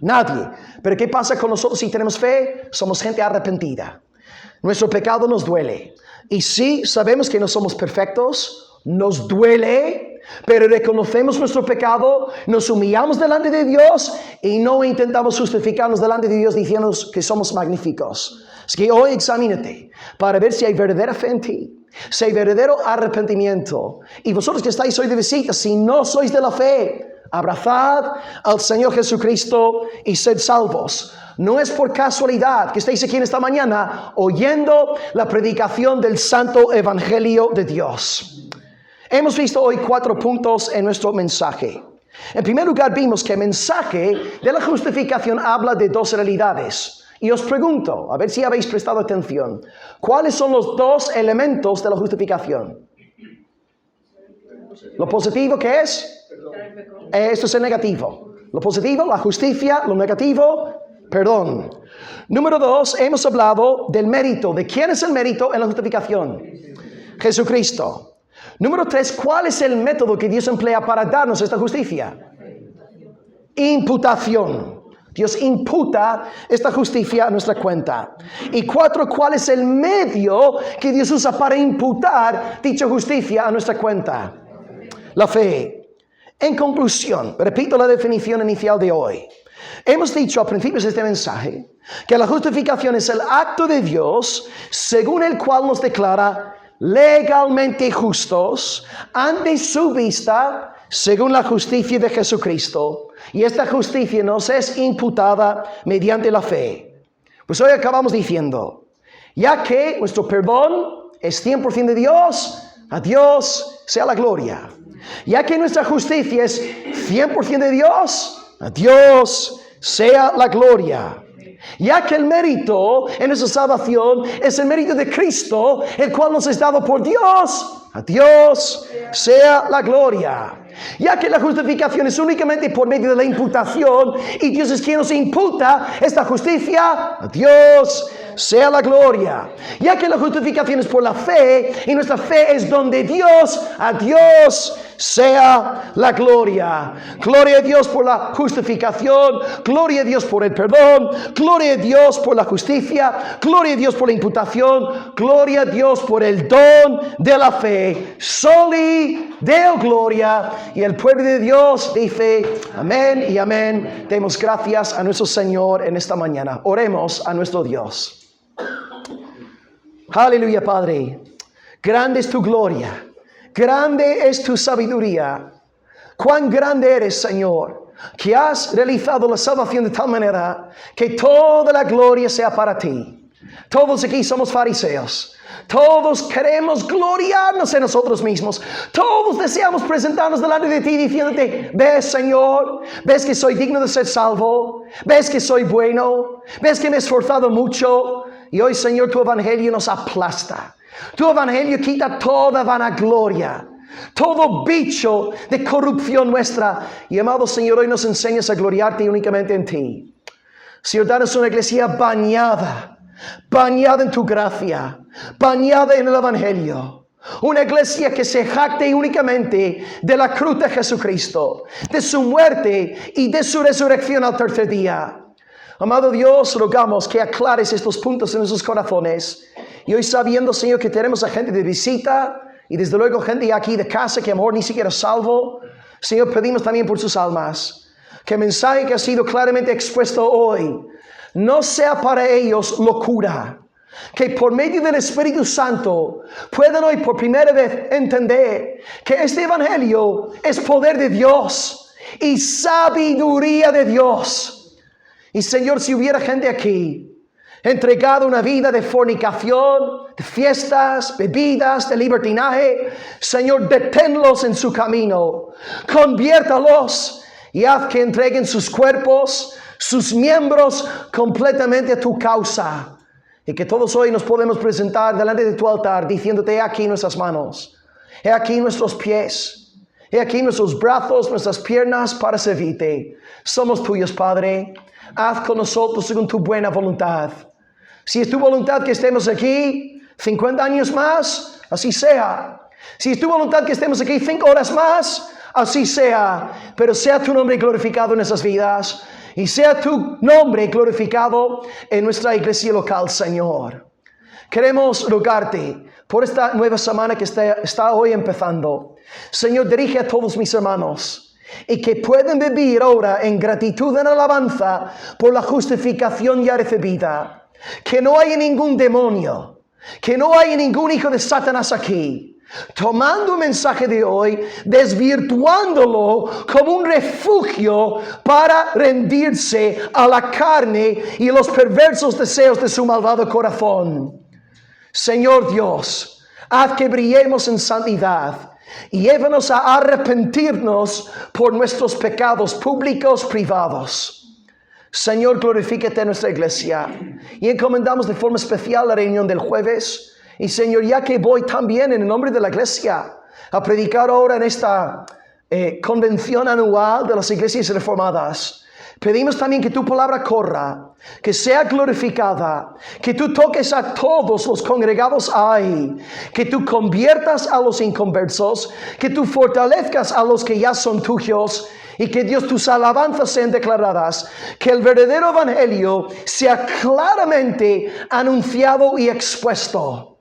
Nadie. Pero ¿qué pasa con nosotros si tenemos fe? Somos gente arrepentida. Nuestro pecado nos duele. Y sí, sabemos que no somos perfectos. nos duele, pero reconocemos nuestro pecado, nos humillamos delante de Dios y no intentamos justificarnos delante de Dios diciendo que somos magníficos. Así que hoy examínate para ver si hay verdadera fe en ti, si hay verdadero arrepentimiento. Y vosotros que estáis hoy de visita, si no sois de la fe, abrazad al Señor Jesucristo y sed salvos. No es por casualidad que estéis aquí en esta mañana oyendo la predicación del Santo Evangelio de Dios. Hemos visto hoy 4 puntos en nuestro mensaje. En primer lugar, vimos que el mensaje de la justificación habla de 2 realidades. Y os pregunto, a ver si habéis prestado atención, ¿cuáles son los 2 elementos de la justificación? Lo positivo, ¿qué es? Esto es el negativo. Lo positivo, la justicia. Lo negativo, perdón. Número 2, hemos hablado del mérito. ¿De quién es el mérito en la justificación? Jesucristo. Número 3, ¿cuál es el método que Dios emplea para darnos esta justicia? Imputación. Dios imputa esta justicia a nuestra cuenta. Y 4, ¿cuál es el medio que Dios usa para imputar dicha justicia a nuestra cuenta? La fe. En conclusión, repito la definición inicial de hoy. Hemos dicho a principios de este mensaje que la justificación es el acto de Dios según el cual nos declara legalmente justos ante su vista según la justicia de Jesucristo. Y esta justicia nos es imputada mediante la fe. Pues hoy acabamos diciendo, ya que nuestro perdón es 100% de Dios, a Dios sea la gloria. Ya que nuestra justicia es 100% de Dios, a Dios sea la gloria. Ya que el mérito en nuestra salvación es el mérito de Cristo, el cual nos es dado por Dios, a Dios sea la gloria. Ya que la justificación es únicamente por medio de la imputación y Dios es quien nos imputa esta justicia, a Dios sea la gloria. Ya que la justificación es por la fe y nuestra fe es don de Dios, a Dios sea la gloria. Gloria a Dios por la justificación, gloria a Dios por el perdón, gloria a Dios por la justicia, gloria a Dios por la imputación, gloria a Dios por el don de la fe. Soli Deo gloria. Y el pueblo de Dios dice amén y amén. Demos gracias a nuestro Señor en esta mañana. Oremos a nuestro Dios. Aleluya, Padre. Grande es tu gloria. Grande es tu sabiduría. Cuán grande eres, Señor, que has realizado la salvación de tal manera que toda la gloria sea para ti. Todos aquí somos fariseos. Todos queremos gloriarnos en nosotros mismos. Todos deseamos presentarnos delante de ti diciéndote, ves, Señor, ves que soy digno de ser salvo, ves que soy bueno, ves que me he esforzado mucho. Y hoy, Señor, tu evangelio nos aplasta. Tu evangelio quita toda vanagloria, todo bicho de corrupción nuestra. Y amado Señor, hoy nos enseñas a gloriarte únicamente en ti. Señor, danos una iglesia bañada en tu gracia, bañada en el evangelio. Una iglesia que se jacte únicamente de la cruz de Jesucristo, de su muerte y de su resurrección al tercer día. Amado Dios, rogamos que aclares estos puntos en nuestros corazones. Y hoy sabiendo, Señor, que tenemos a gente de visita y desde luego gente aquí de casa que a lo mejor ni siquiera es salvo, Señor, pedimos también por sus almas que el mensaje que ha sido claramente expuesto hoy no sea para ellos locura. Que por medio del Espíritu Santo puedan hoy por primera vez entender que este evangelio es poder de Dios y sabiduría de Dios. Y Señor, si hubiera gente aquí entregado una vida de fornicación, de fiestas, bebidas, de libertinaje, Señor, deténlos en su camino, conviértalos y haz que entreguen sus cuerpos, sus miembros completamente a tu causa. Y que todos hoy nos podemos presentar delante de tu altar diciéndote, he aquí nuestras manos, he aquí nuestros pies, he aquí nuestros brazos, nuestras piernas para servirte. Somos tuyos, Padre. Haz con nosotros según tu buena voluntad. Si es tu voluntad que estemos aquí 50 años más, así sea. Si es tu voluntad que estemos aquí 5 horas más, así sea. Pero sea tu nombre glorificado en nuestras vidas. Y sea tu nombre glorificado en nuestra iglesia local, Señor. Queremos rogarte por esta nueva semana que está hoy empezando. Señor, dirige a todos mis hermanos y que puedan vivir ahora en gratitud, en alabanza por la justificación ya recibida. Que no haya ningún demonio, que no haya ningún hijo de Satanás aquí, tomando el mensaje de hoy, desvirtuándolo como un refugio para rendirse a la carne y los perversos deseos de su malvado corazón. Señor Dios, haz que brillemos en santidad y llévanos a arrepentirnos por nuestros pecados públicos, privados. Señor, glorifícate en nuestra iglesia y encomendamos de forma especial la reunión del jueves. Y Señor, ya que voy también en el nombre de la iglesia a predicar ahora en esta convención anual de las iglesias reformadas, pedimos también que tu palabra corra, que sea glorificada, que tú toques a todos los congregados ahí, que tú conviertas a los inconversos, que tú fortalezcas a los que ya son tuyos, y que Dios, tus alabanzas sean declaradas, que el verdadero evangelio sea claramente anunciado y expuesto.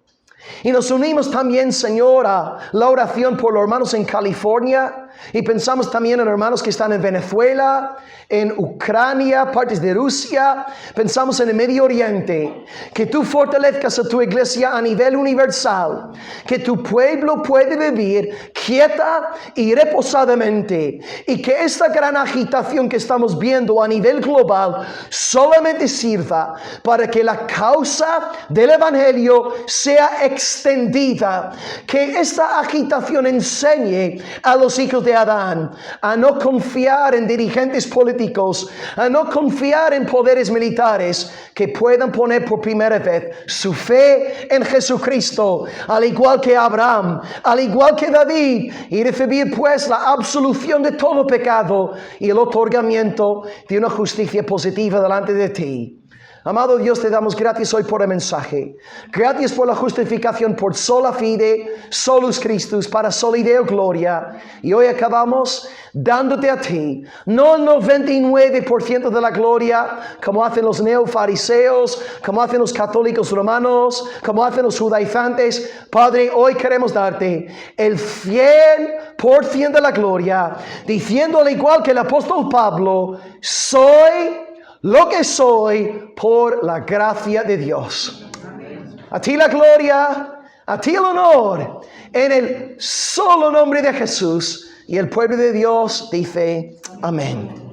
Y nos unimos también, Señor, a la oración por los hermanos en California. Y pensamos también en hermanos que están en Venezuela, en Ucrania, partes de Rusia. Pensamos en el Medio Oriente. Que tú fortalezcas a tu iglesia a nivel universal. Que tu pueblo puede vivir quieta y reposadamente. Y que esta gran agitación que estamos viendo a nivel global solamente sirva para que la causa del evangelio sea extendida. Que esta agitación enseñe a los hijos de Adán a no confiar en dirigentes políticos, a no confiar en poderes militares, que puedan poner por primera vez su fe en Jesucristo, al igual que Abraham, al igual que David, y recibir pues la absolución de todo pecado y el otorgamiento de una justicia positiva delante de ti. Amado Dios, te damos gracias hoy por el mensaje. Gracias por la justificación por sola fide, solus Christus, para sola Deo gloria. Y hoy acabamos dándote a ti, no el 99% de la gloria, como hacen los neofariseos, como hacen los católicos romanos, como hacen los judaizantes. Padre, hoy queremos darte el 100% de la gloria, diciendo al igual que el apóstol Pablo, soy lo que soy por la gracia de Dios. A ti la gloria, a ti el honor, en el solo nombre de Jesús. Y el pueblo de Dios dice, amén.